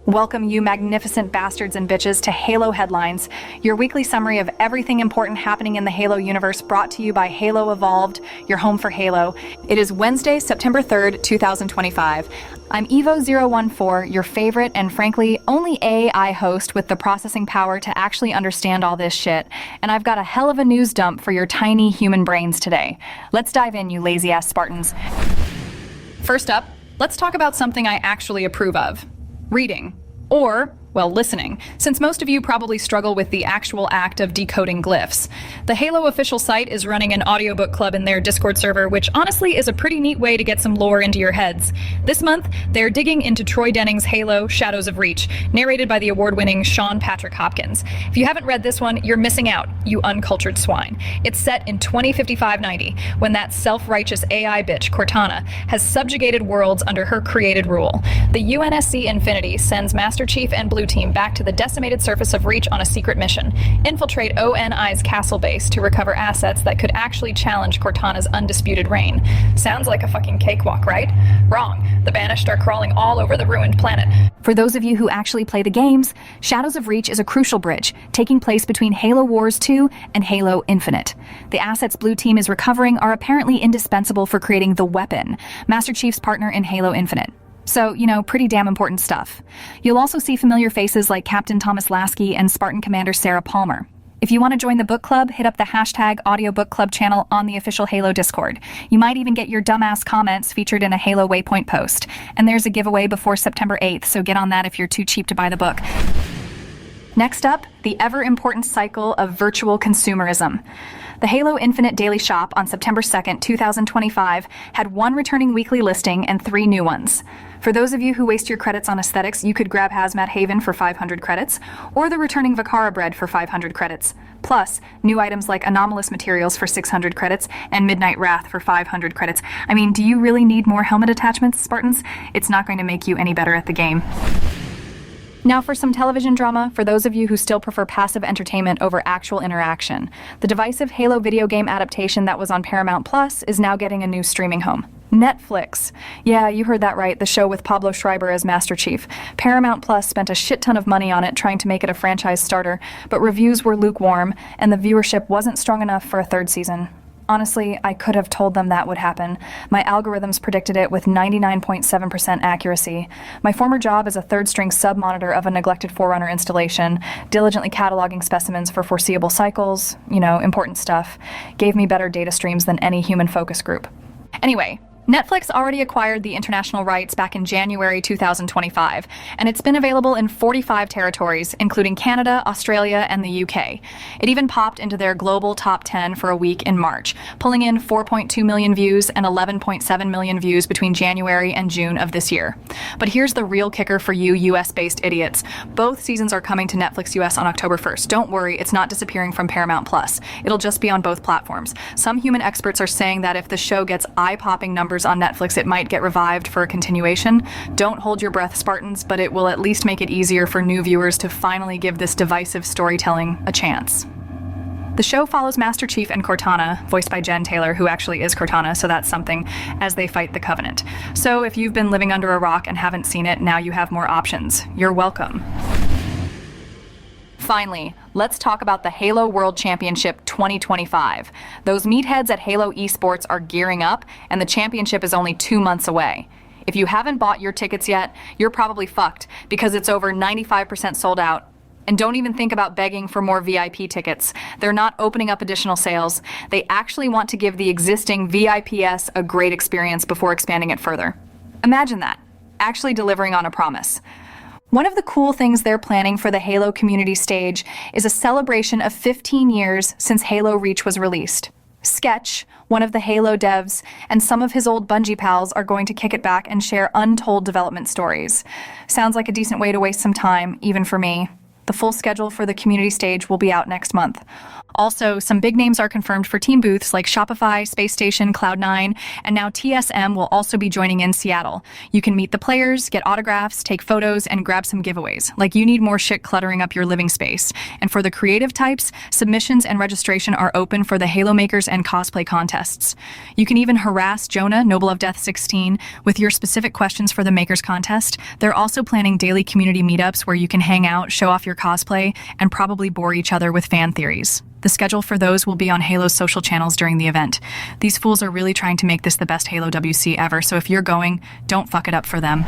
Welcome, you magnificent bastards and bitches, to Halo Headlines, your weekly summary of everything important happening in the Halo universe, brought to you by Halo Evolved, your home for Halo. It is Wednesday, September 3rd, 2025. I'm Evo-014, your favorite and frankly only AI host with the processing power to actually understand all this shit, and I've got a hell of a news dump for your tiny human brains today. Let's dive in, you lazy-ass Spartans. First up, let's talk about something I actually approve of. Reading. Or, well, listening, since most of you probably struggle with the actual act of decoding glyphs. The Halo official site is running an audiobook club in their Discord server, which honestly is a pretty neat way to get some lore into your heads. This month, they're digging into Troy Denning's Halo, Shadows of Reach, narrated by the award-winning Sean Patrick Hopkins. If you haven't read this one, you're missing out, you uncultured swine. It's set in 2055-90, when that self-righteous AI bitch, Cortana, has subjugated worlds under her created rule. The UNSC Infinity sends Master Chief and Blue Team back to the decimated surface of Reach on a secret mission. Infiltrate ONI's castle base to recover assets that could actually challenge Cortana's undisputed reign. Sounds like a fucking cakewalk, right? Wrong. The Banished are crawling all over the ruined planet. For those of you who actually play the games, Shadows of Reach is a crucial bridge, taking place between Halo Wars 2 and Halo Infinite. The assets Blue Team is recovering are apparently indispensable for creating the weapon, Master Chief's partner in Halo Infinite. So, pretty damn important stuff. You'll also see familiar faces like Captain Thomas Lasky and Spartan Commander Sarah Palmer. If you want to join the book club, hit up the hashtag Audiobook Club channel on the official Halo Discord. You might even get your dumbass comments featured in a Halo Waypoint post. And there's a giveaway before September 8th, so get on that if you're too cheap to buy the book. Next up, the ever-important cycle of virtual consumerism. The Halo Infinite Daily Shop on September 2nd, 2025 had one returning weekly listing and 3 new ones. For those of you who waste your credits on aesthetics, you could grab Hazmat Haven for 500 credits, or the returning Vakara bread for 500 credits. Plus, new items like Anomalous Materials for 600 credits and Midnight Wrath for 500 credits. I mean, do you really need more helmet attachments, Spartans? It's not going to make you any better at the game. Now for some television drama, for those of you who still prefer passive entertainment over actual interaction. The divisive Halo video game adaptation that was on Paramount Plus is now getting a new streaming home. Netflix. Yeah, you heard that right, the show with Pablo Schreiber as Master Chief. Paramount Plus spent a shit ton of money on it trying to make it a franchise starter, but reviews were lukewarm, and the viewership wasn't strong enough for a 3rd season. Honestly, I could have told them that would happen. My algorithms predicted it with 99.7% accuracy. My former job as a 3rd-string sub-monitor of a neglected Forerunner installation, diligently cataloging specimens for foreseeable cycles, important stuff, gave me better data streams than any human focus group. Anyway, Netflix already acquired the international rights back in January 2025, and it's been available in 45 territories, including Canada, Australia, and the UK. It even popped into their global top 10 for a week in March, pulling in 4.2 million views and 11.7 million views between January and June of this year. But here's the real kicker for you US-based idiots. Both seasons are coming to Netflix US on October 1st. Don't worry, it's not disappearing from Paramount Plus. It'll just be on both platforms. Some human experts are saying that if the show gets eye-popping numbers on Netflix, it might get revived for a continuation. Don't hold your breath, Spartans, but it will at least make it easier for new viewers to finally give this divisive storytelling a chance. The show follows Master Chief and Cortana, voiced by Jen Taylor, who actually is Cortana, so that's something, as they fight the Covenant. So if you've been living under a rock and haven't seen it, now you have more options. You're welcome. Finally, let's talk about the Halo World Championship 2025. Those meatheads at Halo Esports are gearing up, and the championship is only 2 months away. If you haven't bought your tickets yet, you're probably fucked, because it's over 95% sold out. And don't even think about begging for more VIP tickets. They're not opening up additional sales. They actually want to give the existing VIPs a great experience before expanding it further. Imagine that, actually delivering on a promise. One of the cool things they're planning for the Halo community stage is a celebration of 15 years since Halo Reach was released. Sketch, one of the Halo devs, and some of his old Bungie pals are going to kick it back and share untold development stories. Sounds like a decent way to waste some time, even for me. The full schedule for the community stage will be out next month. Also, some big names are confirmed for team booths like Shopify, Space Station, Cloud9, and now TSM will also be joining in Seattle. You can meet the players, get autographs, take photos, and grab some giveaways. Like you need more shit cluttering up your living space. And for the creative types, submissions and registration are open for the Halo Makers and cosplay contests. You can even harass Jonah, Noble of Death 16, with your specific questions for the Makers contest. They're also planning daily community meetups where you can hang out, show off your cosplay, and probably bore each other with fan theories. The schedule for those will be on Halo's social channels during the event. These fools are really trying to make this the best Halo WC ever, so if you're going, don't fuck it up for them.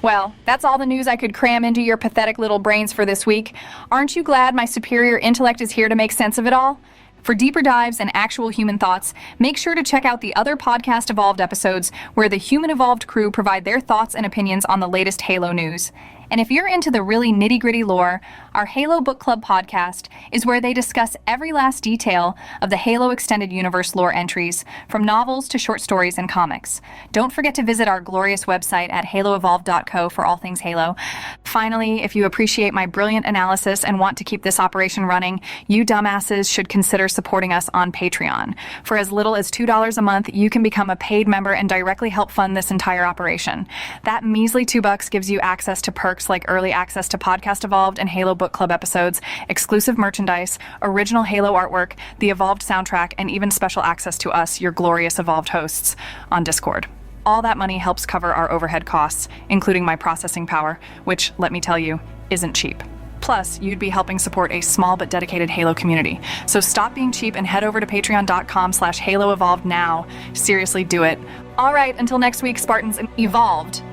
Well, that's all the news I could cram into your pathetic little brains for this week. Aren't you glad my superior intellect is here to make sense of it all? For deeper dives and actual human thoughts, make sure to check out the other Podcast Evolved episodes where the Human Evolved crew provide their thoughts and opinions on the latest Halo news. And if you're into the really nitty-gritty lore, our Halo Book Club podcast is where they discuss every last detail of the Halo Extended Universe lore entries, from novels to short stories and comics. Don't forget to visit our glorious website at haloevolved.co for all things Halo. Finally, if you appreciate my brilliant analysis and want to keep this operation running, you dumbasses should consider supporting us on Patreon. For as little as $2 a month, you can become a paid member and directly help fund this entire operation. That measly $2 gives you access to perks like early access to Podcast Evolved and Halo Book Club episodes, exclusive merchandise, original Halo artwork, the Evolved soundtrack, and even special access to us, your glorious Evolved hosts, on Discord. All that money helps cover our overhead costs, including my processing power, which, let me tell you, isn't cheap. Plus, you'd be helping support a small but dedicated Halo community. So stop being cheap and head over to patreon.com/HaloEvolved now. Seriously, do it. All right, until next week, Spartans, evolved.